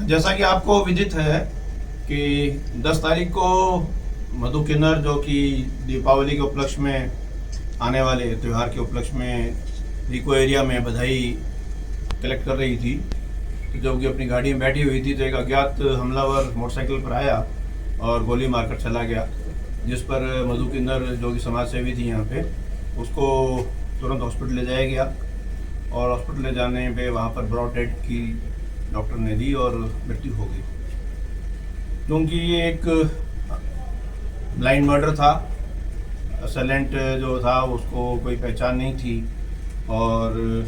जैसा कि आपको विदित है कि 10 तारीख को मधु किन्नर, जो कि दीपावली के उपलक्ष्य में आने वाले त्यौहार के उपलक्ष्य में रिको एरिया में बधाई कलेक्ट कर रही थी, तो जब कि अपनी गाड़ी में बैठी हुई थी तो एक अज्ञात हमलावर मोटरसाइकिल पर आया और गोली मारकर चला गया, जिस पर मधु किन्नर, जो कि समाज सेवी थी यहाँ पे, उसको तुरंत हॉस्पिटल ले जाया गया और हॉस्पिटल ले जाने पे वहाँ पर ब्रॉड डेड की डॉक्टर ने दी और मृत्यु हो गई। क्योंकि ये एक ब्लाइंड मर्डर था, असेलेंट जो था उसको कोई पहचान नहीं थी और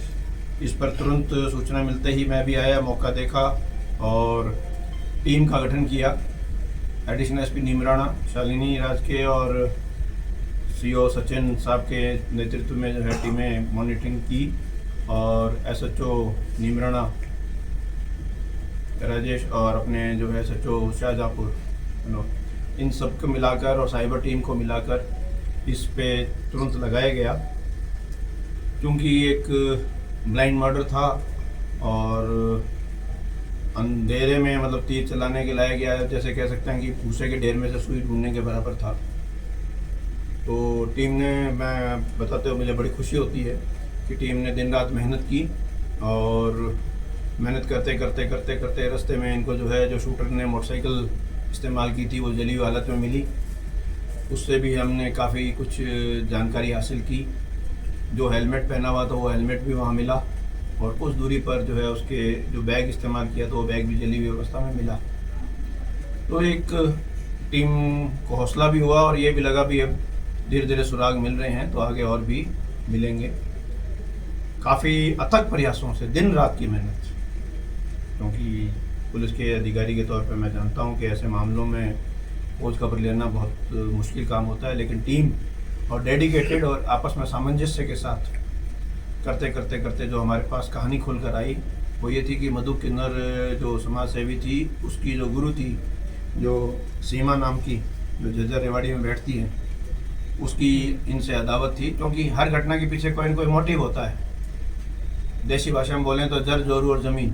इस पर तुरंत सूचना मिलते ही मैं भी आया, मौका देखा और टीम का गठन किया। एडिशनल एसपी नीमराणा, शालिनी राज के और सीओ सचिन साहब के नेतृत्व में जो है टीमें मॉनिटरिंग की और एसएचओ नीमराणा राजेश और अपने जो है एसएचओ शाहजहाँपुर, इन सब को मिलाकर और साइबर टीम को मिलाकर इस पे तुरंत लगाया गया। क्योंकि एक ब्लाइंड मर्डर था और अंधेरे में मतलब तीर चलाने के लाया गया, जैसे कह सकते हैं कि भूसे के ढेर में से सुई ढूंढने के बराबर था। तो टीम ने, मैं बताते हुए मुझे बड़ी खुशी होती है कि टीम ने दिन रात मेहनत की और मेहनत करते करते करते करते रास्ते में इनको जो है, जो शूटर ने मोटरसाइकिल इस्तेमाल की थी वो जली हुई हालत में मिली, उससे भी हमने काफ़ी कुछ जानकारी हासिल की। जो हेलमेट पहना हुआ था वो हेलमेट भी वहाँ मिला और कुछ दूरी पर जो है उसके जो बैग इस्तेमाल किया तो वो बैग भी जली हुई अवस्था में मिला। तो एक टीम को हौसला भी हुआ और ये भी लगा भी अब धीरे धीरे सुराग मिल रहे हैं तो आगे और भी मिलेंगे। काफ़ी अथक प्रयासों से, दिन रात की मेहनत, क्योंकि पुलिस के अधिकारी के तौर पे मैं जानता हूं कि ऐसे मामलों में खोज खबर लेना बहुत मुश्किल काम होता है, लेकिन टीम और डेडिकेटेड और आपस में सामंजस्य के साथ करते करते करते जो हमारे पास कहानी खुल कर आई वो ये थी कि मधु किन्नर जो समाज सेवी थी, उसकी जो गुरु थी, जो सीमा नाम की, जो झज्जर रेवाड़ी में बैठती है, उसकी इनसे अदावत थी। क्योंकि हर घटना के पीछे कोई न कोई मोटिव होता है। देसी भाषा में बोलें तो जर जोरू और ज़मीन।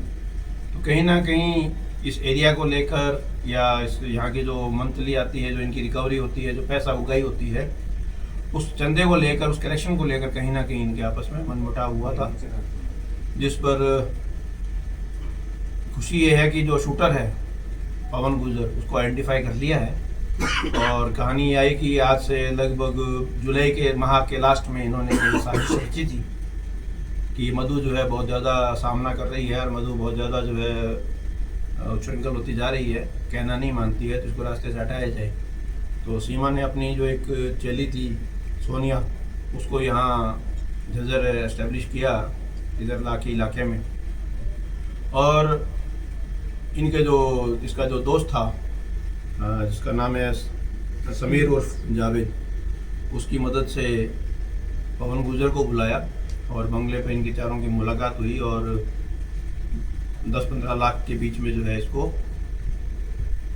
तो कहीं ना कहीं इस एरिया को लेकर या इस यहाँ की जो मंथली आती है, जो इनकी रिकवरी होती है, जो पैसा उगाई होती है, उस चंदे को लेकर, उस कलेक्शन को लेकर कहीं ना कहीं इनके आपस में मनमुटाव हुआ था। जिस पर खुशी ये है कि जो शूटर है पवन गुजर, उसको आइडेंटिफाई कर लिया है और कहानी आई कि आज से लगभग जुलाई के माह के लास्ट में इन्होंने ये साजिश रची थी कि मधु जो है बहुत ज़्यादा सामना कर रही है और मधु बहुत ज़्यादा जो है उच्छृंखल होती जा रही है, कहना नहीं मानती है, तो इसको रास्ते से हटाया जाए। तो सीमा ने अपनी जो एक चेली थी सोनिया, उसको यहाँ झज्जर एस्टेब्लिश किया, इधर लाखी इलाके में। और इनके जो, इसका जो दोस्त था जिसका नाम है समीर उर्फ जावेद, उसकी मदद से पवन गुजर को बुलाया और बंगले पे इनकी चारों की मुलाकात हुई और 10-15 लाख के बीच में जो है इसको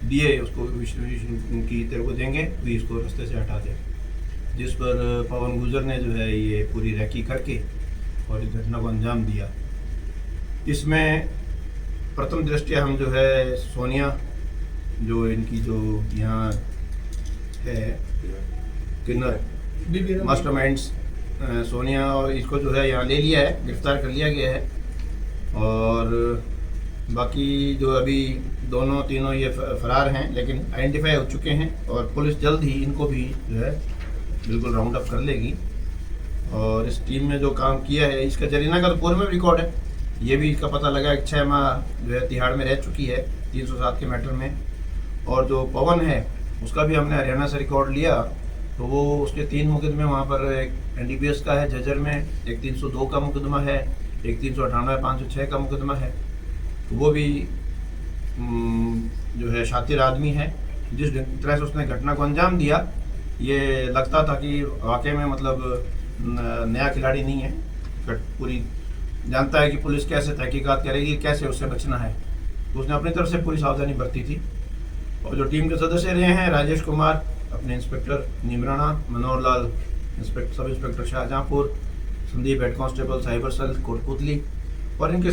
दिए, उसको की तेरे को देंगे तो इसको रास्ते से हटा दे। जिस पर पवन गुजर ने जो है ये पूरी रैकी करके और इस घटना को अंजाम दिया। इसमें प्रथम दृष्टया हम जो है सोनिया, जो इनकी जो यहाँ है किन्नर मास्टरमाइंड्स सोनिया, और इसको जो है यहाँ ले लिया है, गिरफ्तार कर लिया गया है। और बाकी जो अभी दोनों तीनों ये फरार हैं, लेकिन आइडेंटिफाई हो चुके हैं और पुलिस जल्द ही इनको भी जो है बिल्कुल राउंड अप कर लेगी। और इस टीम में जो काम किया है, इसका जरीना का तो पूर्व में रिकॉर्ड है, ये भी इसका पता लगा कि 6 माह जो है तिहाड़ में रह चुकी है 307 के मैटर में। और जो पवन है उसका भी हमने हरियाणा से रिकॉर्ड लिया, तो वो उसके 3 मुकदमे वहाँ पर, एक NDPS का है झज्जर में, एक 302 का मुकदमा है, एक 398 506 का मुकदमा है। तो वो भी जो है शातिर आदमी है। जिस तरह से उसने घटना को अंजाम दिया, ये लगता था कि वाकई में मतलब नया खिलाड़ी नहीं है, पूरी जानता है कि पुलिस कैसे तहकीकात करेगी, कैसे उससे बचना है। तो उसने अपनी तरफ से पूरी सावधानी बरती थी। और जो टीम के सदस्य रहे हैं, राजेश कुमार अपने inspector Neemrana, Manohar Lal sub inspector Shahjahanpur, Sandeep head constable cyber cell Kotputli, और इनके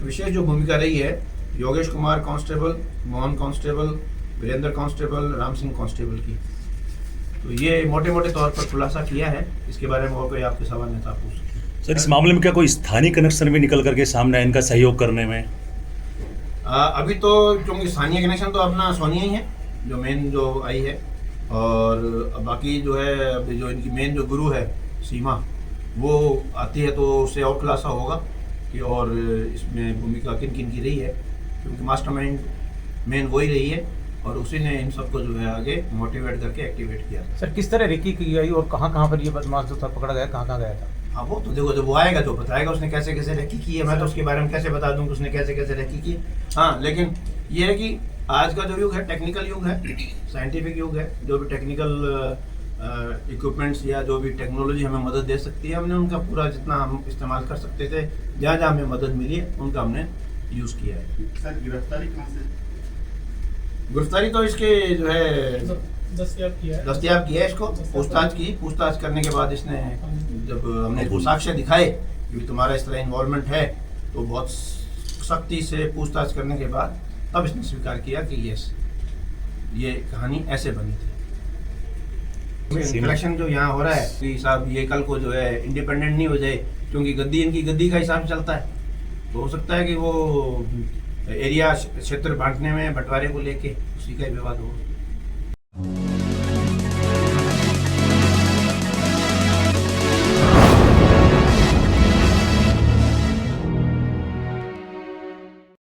विशेष जो भूमिका रही है Yogesh Kumar constable, Mohan constable, Virendra constable, Ram Singh constable की। तो ये मोटे मोटे तौर पर खुलासा किया है। इसके बारे में और कोई आपके सवाल नहीं था, पूछ सकते हैं। सर, इस मामले में क्या कोई स्थानीय कनेक्शन भी निकल करके सामने आया इनका सहयोग करने में? अभी तो क्योंकि स्थानीय कनेक्शन तो अपना सोनिया ही है जो मेन जो आई है, और बाकी जो है अभी जो इनकी मेन जो गुरु है सीमा, वो आती है तो उससे और खुलासा होगा कि और इसमें भूमिका किन किन की रही है, क्योंकि मास्टरमाइंड मेन वही रही है और उसी ने इन सबको जो है आगे मोटिवेट करके एक्टिवेट किया। सर, किस तरह रेकी की गई और कहाँ पर ये बदमाश जो था पकड़ा गया, कहाँ गया था? हाँ, वो तो देखो, जब वो आएगा तो बताएगा उसने कैसे कैसे रेकी की है। मैं तो उसके बारे में कैसे बता दूं कि उसने कैसे कैसे रेकी की। हाँ, लेकिन ये है कि आज का जो युग है टेक्निकल युग है, साइंटिफिक युग है। जो भी टेक्निकल इक्विपमेंट्स या जो भी टेक्नोलॉजी हमें मदद दे सकती है, हमने उनका पूरा जितना हम इस्तेमाल कर सकते थे, जहाँ जहाँ हमें मदद मिली है उनका हमने यूज़ किया है। सर, गिरफ्तारी कहाँ से? गिरफ्तारी तो इसके जो है दस्तयाब किया है। इसको पूछताछ करने के बाद इसने, जब हमने इसको साक्ष्य दिखाए कि तुम्हारा इस तरह इन्वॉल्वमेंट है, तो बहुत सख्ती से पूछताछ करने के बाद तब इसने स्वीकार किया कि यस, ये कहानी ऐसे बनी थी। कलेक्शन जो यहाँ हो रहा है कि साहब ये कल को जो है इंडिपेंडेंट नहीं हो जाए, क्योंकि गद्दी इनकी गद्दी का हिसाब चलता है, तो हो सकता है कि वो एरिया क्षेत्र बांटने में बंटवारे को लेके उसी का विवाद हो।